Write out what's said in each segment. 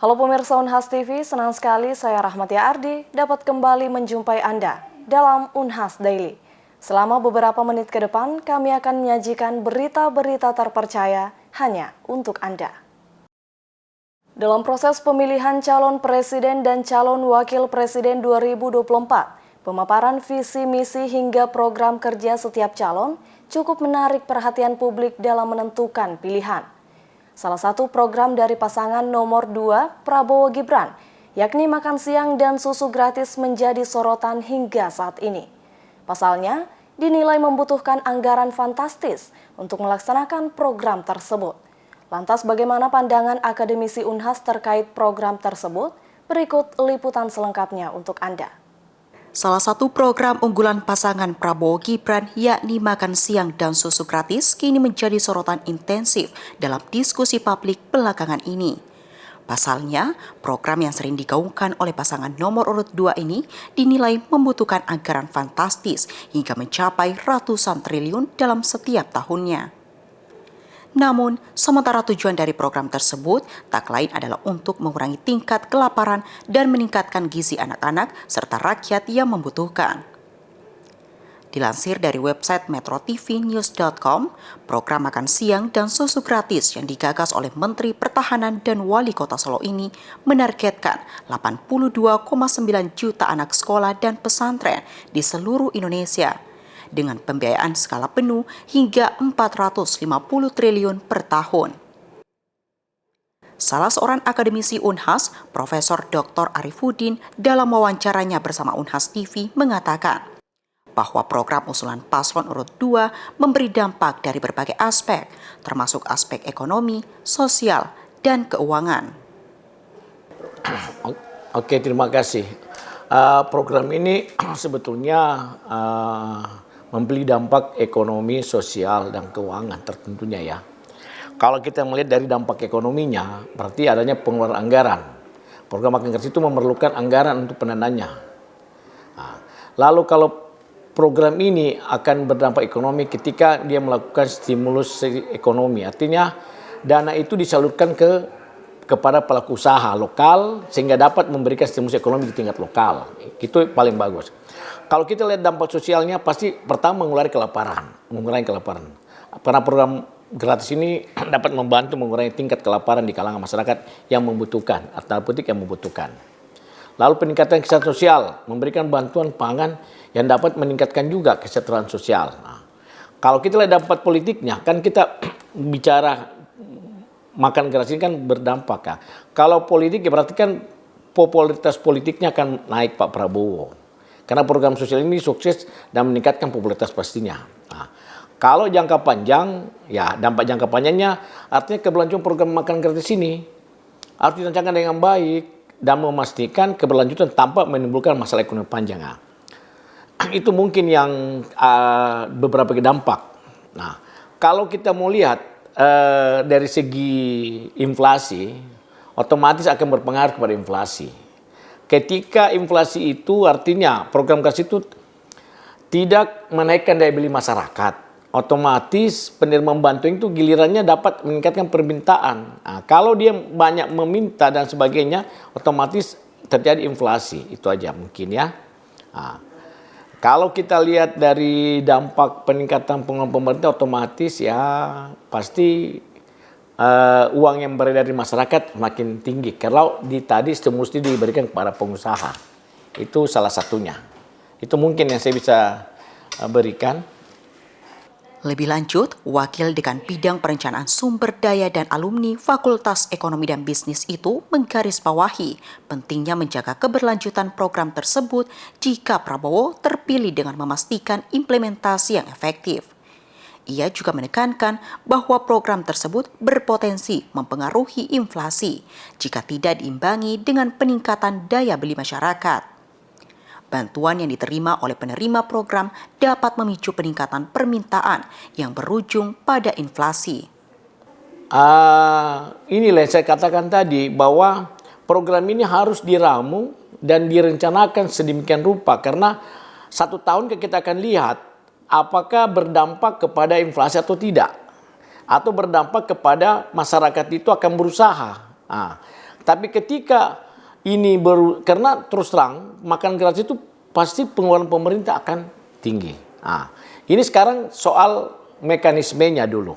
Halo pemirsa Unhas TV, senang sekali saya Rahmatia Ardi dapat kembali menjumpai Anda dalam Unhas Daily. Selama beberapa menit ke depan, kami akan menyajikan berita-berita terpercaya hanya untuk Anda. Dalam proses pemilihan calon presiden dan calon wakil presiden 2024, pemaparan visi misi hingga program kerja setiap calon cukup menarik perhatian publik dalam menentukan pilihan. Salah satu program dari pasangan nomor 2 Prabowo Gibran, yakni makan siang dan susu gratis menjadi sorotan hingga saat ini. Pasalnya, dinilai membutuhkan anggaran fantastis untuk melaksanakan program tersebut. Lantas bagaimana pandangan akademisi Unhas terkait program tersebut? Berikut liputan selengkapnya untuk Anda. Salah satu program unggulan pasangan Prabowo Gibran yakni makan siang dan susu gratis kini menjadi sorotan intensif dalam diskusi publik belakangan ini. Pasalnya, program yang sering digaungkan oleh pasangan nomor urut 2 ini dinilai membutuhkan anggaran fantastis hingga mencapai ratusan triliun dalam setiap tahunnya. Namun, sementara tujuan dari program tersebut tak lain adalah untuk mengurangi tingkat kelaparan dan meningkatkan gizi anak-anak serta rakyat yang membutuhkan. Dilansir dari website metrotvnews.com, program makan siang dan susu gratis yang digagas oleh Menteri Pertahanan dan Wali Kota Solo ini menargetkan 82,9 juta anak sekolah dan pesantren di seluruh Indonesia, dengan pembiayaan skala penuh hingga 450 triliun per tahun. Salah seorang akademisi Unhas, Profesor Dr. Arifuddin, dalam wawancaranya bersama Unhas TV mengatakan bahwa program usulan paslon urut 2 memberi dampak dari berbagai aspek, termasuk aspek ekonomi, sosial, dan keuangan. Oke, terima kasih. Program ini sebetulnya memberi dampak ekonomi, sosial, dan keuangan tentunya ya. Kalau kita melihat dari dampak ekonominya, berarti adanya pengeluaran anggaran. Program makan gratis itu memerlukan anggaran untuk pendananya. Lalu kalau program ini akan berdampak ekonomi ketika dia melakukan stimulus ekonomi, artinya dana itu disalurkan kepada pelaku usaha lokal sehingga dapat memberikan stimulus ekonomi di tingkat lokal. Itu paling bagus. Kalau kita lihat dampak sosialnya, pasti pertama mengurangi kelaparan. Karena program gratis ini dapat membantu mengurangi tingkat kelaparan di kalangan masyarakat yang membutuhkan, atau politik yang membutuhkan. Lalu peningkatan kesejahteraan sosial, memberikan bantuan pangan yang dapat meningkatkan juga kesejahteraan sosial. Kalau kita lihat dampak politiknya, kan kita bicara makan gratis ini kan berdampak ya. Kalau politik ya berarti kan popularitas politiknya akan naik Pak Prabowo. Karena program sosial ini sukses dan meningkatkan popularitas pastinya. Kalau jangka panjang, ya dampak jangka panjangnya artinya keberlanjutan program makan gratis ini harus dirancangkan dengan baik dan memastikan keberlanjutan tanpa menimbulkan masalah ekonomi panjang. Itu mungkin yang beberapa dampak. Nah, kalau kita mau lihat dari segi inflasi, otomatis akan berpengaruh kepada inflasi. Ketika inflasi itu artinya program gratis itu tidak menaikkan daya beli masyarakat, otomatis penerima bantuan itu gilirannya dapat meningkatkan permintaan. Nah, kalau dia banyak meminta dan sebagainya, otomatis terjadi inflasi. Itu aja mungkin ya. Nah, kalau kita lihat dari dampak peningkatan pengeluaran pemerintah, otomatis ya pasti uang yang beredar di masyarakat makin tinggi. Kalau tadi stimulus diberikan kepada pengusaha, itu salah satunya. Itu mungkin yang saya bisa berikan. Lebih lanjut, Wakil Dekan Bidang Perencanaan Sumber Daya dan Alumni Fakultas Ekonomi dan Bisnis itu menggarisbawahi pentingnya menjaga keberlanjutan program tersebut jika Prabowo terpilih dengan memastikan implementasi yang efektif. Ia juga menekankan bahwa program tersebut berpotensi mempengaruhi inflasi jika tidak diimbangi dengan peningkatan daya beli masyarakat. Bantuan yang diterima oleh penerima program dapat memicu peningkatan permintaan yang berujung pada inflasi. Inilah yang saya katakan tadi bahwa program ini harus diramu dan direncanakan sedemikian rupa karena 1 tahun kita akan lihat apakah berdampak kepada inflasi atau tidak, atau berdampak kepada masyarakat itu akan berusaha. Tapi ketika ini baru, karena terus terang makan gratis itu pasti pengeluaran pemerintah akan tinggi. Nah, ini sekarang soal mekanismenya dulu.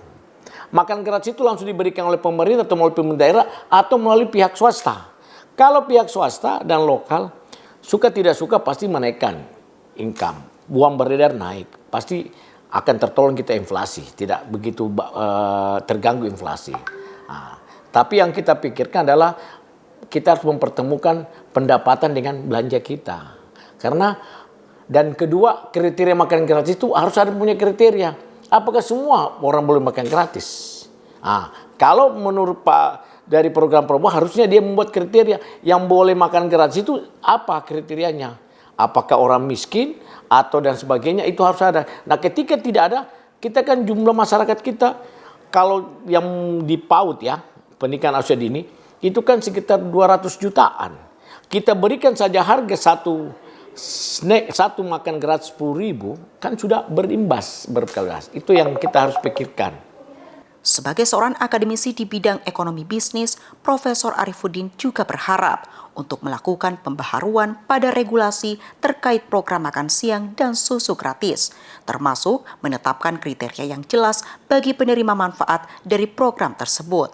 Makan gratis itu langsung diberikan oleh pemerintah atau melalui pemerintah daerah atau melalui pihak swasta. Kalau pihak swasta dan lokal suka tidak suka pasti menaikkan income, uang beredar naik, pasti akan tertolong kita inflasi, tidak begitu terganggu inflasi. Nah, tapi yang kita pikirkan adalah kita harus mempertemukan pendapatan dengan belanja kita. Karena dan kedua, kriteria makan gratis itu harus ada punya kriteria. Apakah semua orang boleh makan gratis? Nah, kalau menurut Pak dari program Prabowo harusnya dia membuat kriteria yang boleh makan gratis itu apa kriterianya? Apakah orang miskin atau dan sebagainya, itu harus ada. Nah, ketika tidak ada, kita kan jumlah masyarakat kita kalau yang di PAUD ya, pendidikan usia dini, itu kan sekitar 200 jutaan. Kita berikan saja harga satu makan gratis 10.000 kan sudah berimbas berkali-kali. Itu yang kita harus pikirkan. Sebagai seorang akademisi di bidang ekonomi bisnis, Profesor Arifuddin juga berharap untuk melakukan pembaharuan pada regulasi terkait program makan siang dan susu gratis, termasuk menetapkan kriteria yang jelas bagi penerima manfaat dari program tersebut.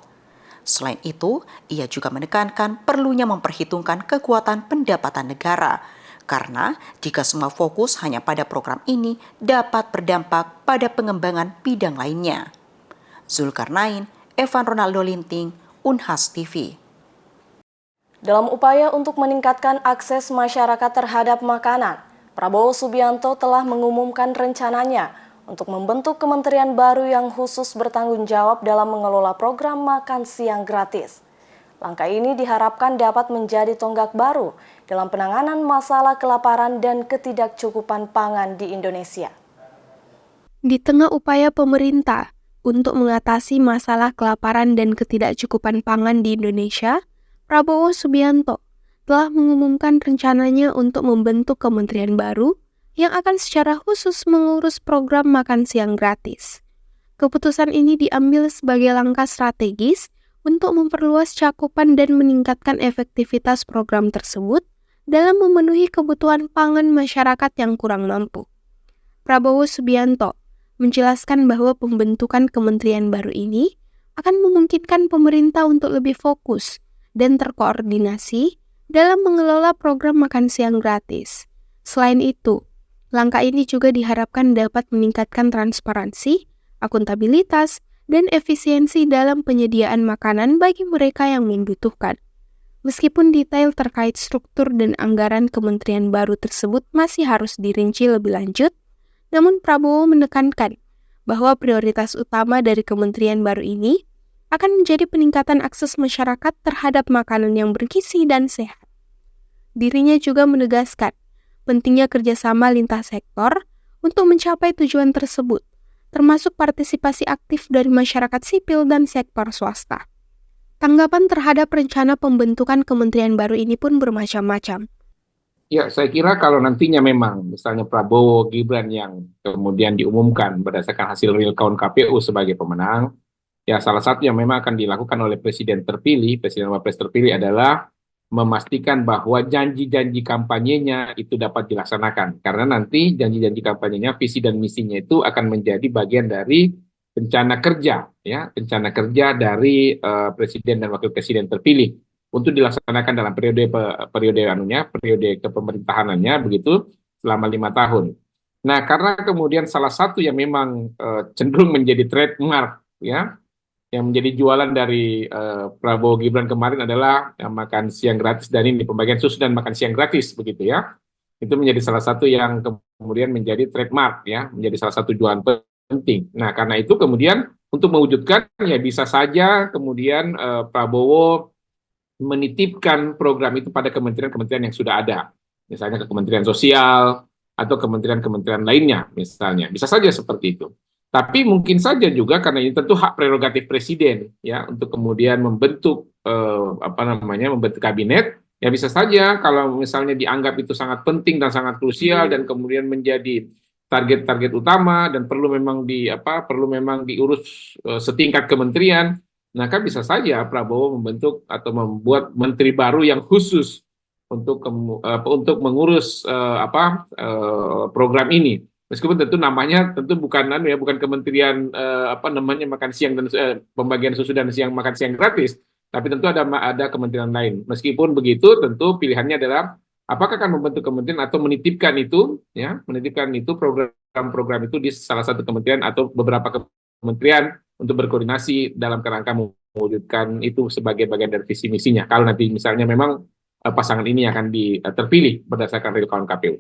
Selain itu, ia juga menekankan perlunya memperhitungkan kekuatan pendapatan negara, karena jika semua fokus hanya pada program ini dapat berdampak pada pengembangan bidang lainnya. Zulkarnain, Evan Ronaldo Linting, Unhas TV. Dalam upaya untuk meningkatkan akses masyarakat terhadap makanan, Prabowo Subianto telah mengumumkan rencananya untuk membentuk kementerian baru yang khusus bertanggung jawab dalam mengelola program makan siang gratis. Langkah ini diharapkan dapat menjadi tonggak baru dalam penanganan masalah kelaparan dan ketidakcukupan pangan di Indonesia. Di tengah upaya pemerintah untuk mengatasi masalah kelaparan dan ketidakcukupan pangan di Indonesia, Prabowo Subianto telah mengumumkan rencananya untuk membentuk kementerian baru yang akan secara khusus mengurus program makan siang gratis. Keputusan ini diambil sebagai langkah strategis untuk memperluas cakupan dan meningkatkan efektivitas program tersebut dalam memenuhi kebutuhan pangan masyarakat yang kurang mampu. Prabowo Subianto menjelaskan bahwa pembentukan kementerian baru ini akan memungkinkan pemerintah untuk lebih fokus dan terkoordinasi dalam mengelola program makan siang gratis. Selain itu, langkah ini juga diharapkan dapat meningkatkan transparansi, akuntabilitas, dan efisiensi dalam penyediaan makanan bagi mereka yang membutuhkan. Meskipun detail terkait struktur dan anggaran kementerian baru tersebut masih harus dirinci lebih lanjut, namun Prabowo menekankan bahwa prioritas utama dari kementerian baru ini akan menjadi peningkatan akses masyarakat terhadap makanan yang bergizi dan sehat. Dirinya juga menegaskan pentingnya kerjasama lintas sektor untuk mencapai tujuan tersebut, termasuk partisipasi aktif dari masyarakat sipil dan sektor swasta. Tanggapan terhadap rencana pembentukan kementerian baru ini pun bermacam-macam. Ya, saya kira kalau nantinya memang misalnya Prabowo Gibran yang kemudian diumumkan berdasarkan hasil real count KPU sebagai pemenang, ya salah satu yang memang akan dilakukan oleh Presiden terpilih, Presiden Wapres terpilih adalah memastikan bahwa janji-janji kampanyenya itu dapat dilaksanakan. Karena nanti janji-janji kampanyenya, visi dan misinya itu akan menjadi bagian dari rencana kerja, ya, rencana kerja dari Presiden dan Wakil Presiden terpilih untuk dilaksanakan dalam periode kepemerintahanannya begitu selama 5 tahun. Nah, karena kemudian salah satu yang memang cenderung menjadi trademark, ya, yang menjadi jualan dari Prabowo Gibran kemarin adalah makan siang gratis dan ini pembagian susu dan makan siang gratis begitu ya. Itu menjadi salah satu yang kemudian menjadi trademark ya, menjadi salah satu jualan penting. Nah, karena itu kemudian untuk mewujudkan ya bisa saja kemudian Prabowo menitipkan program itu pada kementerian-kementerian yang sudah ada. Misalnya ke Kementerian Sosial atau kementerian-kementerian lainnya misalnya. Bisa saja seperti itu. Tapi mungkin saja juga karena ini tentu hak prerogatif presiden ya untuk kemudian membentuk membentuk kabinet, ya bisa saja kalau misalnya dianggap itu sangat penting dan sangat krusial dan kemudian menjadi target-target utama dan perlu memang diurus setingkat kementerian, maka bisa saja Prabowo membentuk atau membuat menteri baru yang khusus untuk mengurus program ini. Meskipun tentu namanya bukan bukan kementerian makan siang dan pembagian susu dan siang makan siang gratis, tapi tentu ada kementerian lain. Meskipun begitu, tentu pilihannya adalah apakah akan membentuk kementerian atau menitipkan itu program-program itu di salah satu kementerian atau beberapa kementerian untuk berkoordinasi dalam kerangka mewujudkan itu sebagai bagian dari visi misinya. Kalau nanti misalnya memang pasangan ini akan terpilih berdasarkan real count KPU.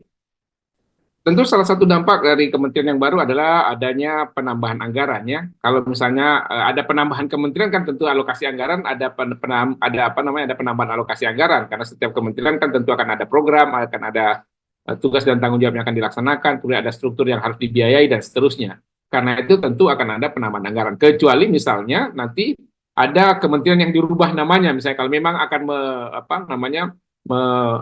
Tentu salah satu dampak dari kementerian yang baru adalah adanya penambahan anggaran ya. Kalau misalnya ada penambahan kementerian kan tentu alokasi anggaran ada penambahan alokasi anggaran karena setiap kementerian kan tentu akan ada program, akan ada tugas dan tanggung jawab yang akan dilaksanakan, kemudian ada struktur yang harus dibiayai dan seterusnya. Karena itu tentu akan ada penambahan anggaran. Kecuali misalnya nanti ada kementerian yang dirubah namanya, misalnya kalau memang akan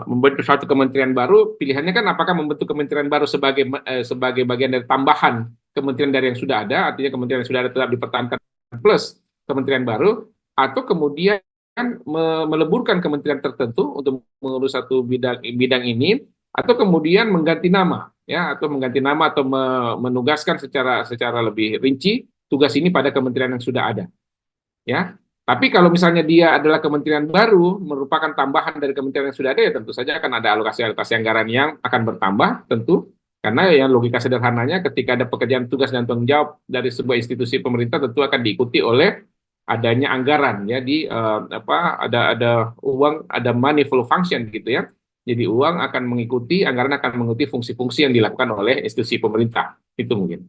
membentuk suatu kementerian baru, pilihannya kan apakah membentuk kementerian baru sebagai bagian dari tambahan kementerian dari yang sudah ada, artinya kementerian yang sudah ada tetap dipertahankan plus kementerian baru, atau kemudian meleburkan kementerian tertentu untuk mengurus satu bidang ini, atau kemudian mengganti nama, ya, atau menugaskan secara lebih rinci tugas ini pada kementerian yang sudah ada, ya. Tapi kalau misalnya dia adalah kementerian baru, merupakan tambahan dari kementerian yang sudah ada, ya tentu saja akan ada alokasi anggaran yang akan bertambah, tentu. Karena ya logika sederhananya ketika ada pekerjaan tugas dan tanggung jawab dari sebuah institusi pemerintah tentu akan diikuti oleh adanya anggaran, ya ada uang, ada money flow function gitu ya. Jadi anggaran akan mengikuti fungsi-fungsi yang dilakukan oleh institusi pemerintah. Itu mungkin.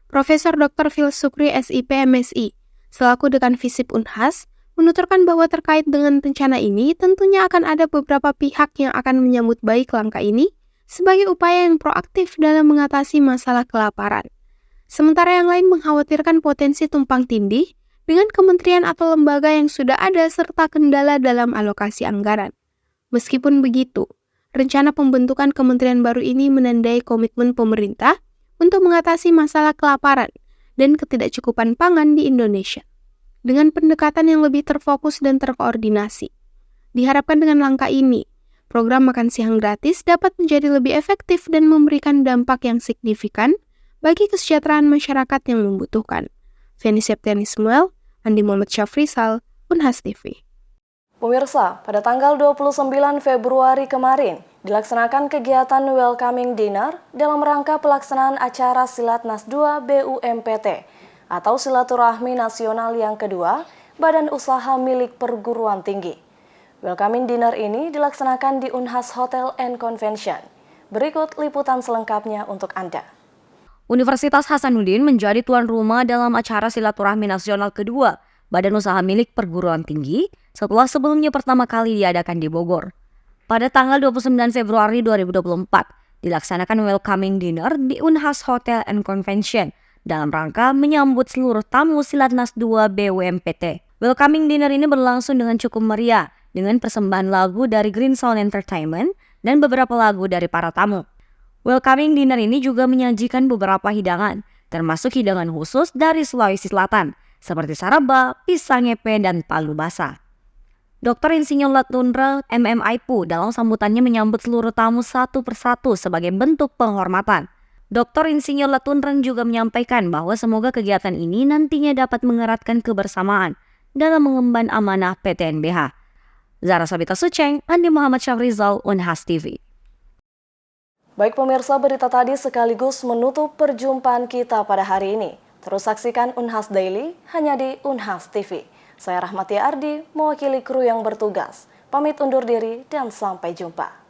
Profesor Dr. Phil Sukri SIP MSI selaku Dekan Visip Unhas, menuturkan bahwa terkait dengan rencana ini tentunya akan ada beberapa pihak yang akan menyambut baik langkah ini sebagai upaya yang proaktif dalam mengatasi masalah kelaparan. Sementara yang lain mengkhawatirkan potensi tumpang tindih dengan kementerian atau lembaga yang sudah ada serta kendala dalam alokasi anggaran. Meskipun begitu, rencana pembentukan kementerian baru ini menandai komitmen pemerintah untuk mengatasi masalah kelaparan dan ketidakcukupan pangan di Indonesia. Dengan pendekatan yang lebih terfokus dan terkoordinasi. Diharapkan dengan langkah ini, program makan siang gratis dapat menjadi lebih efektif dan memberikan dampak yang signifikan bagi kesejahteraan masyarakat yang membutuhkan. Feni Septiani Samuel, Andi Muhammad Syafrisal, Unhas TV. Pemirsa, pada tanggal 29 Februari kemarin, dilaksanakan kegiatan Welcoming Dinner dalam rangka pelaksanaan acara Silatnas II BUMPT atau Silaturahmi Nasional yang kedua Badan Usaha milik Perguruan Tinggi. Welcoming Dinner ini dilaksanakan di Unhas Hotel and Convention. Berikut liputan selengkapnya untuk Anda. Universitas Hasanuddin menjadi tuan rumah dalam acara Silaturahmi Nasional kedua Badan Usaha milik Perguruan Tinggi setelah sebelumnya pertama kali diadakan di Bogor. Pada tanggal 29 Februari 2024, dilaksanakan Welcoming Dinner di Unhas Hotel and Convention dalam rangka menyambut seluruh tamu Silatnas II BUMPT. Welcoming Dinner ini berlangsung dengan cukup meriah dengan persembahan lagu dari Green Sound Entertainment dan beberapa lagu dari para tamu. Welcoming Dinner ini juga menyajikan beberapa hidangan, termasuk hidangan khusus dari Sulawesi Selatan, seperti saraba, pisang epe, dan palu basah. Dr. Insinyur Latunra MMIPU dalam sambutannya menyambut seluruh tamu satu persatu sebagai bentuk penghormatan. Dr. Insinyur Latunra juga menyampaikan bahwa semoga kegiatan ini nantinya dapat mengeratkan kebersamaan dalam mengemban amanah PTNBH. Zara Sabita Suceng, Andi Muhammad Syafrizal, Unhas TV. Baik pemirsa, berita tadi sekaligus menutup perjumpaan kita pada hari ini. Terus saksikan Unhas Daily hanya di Unhas TV. Saya Rahmatia Ardi, mewakili kru yang bertugas. Pamit undur diri dan sampai jumpa.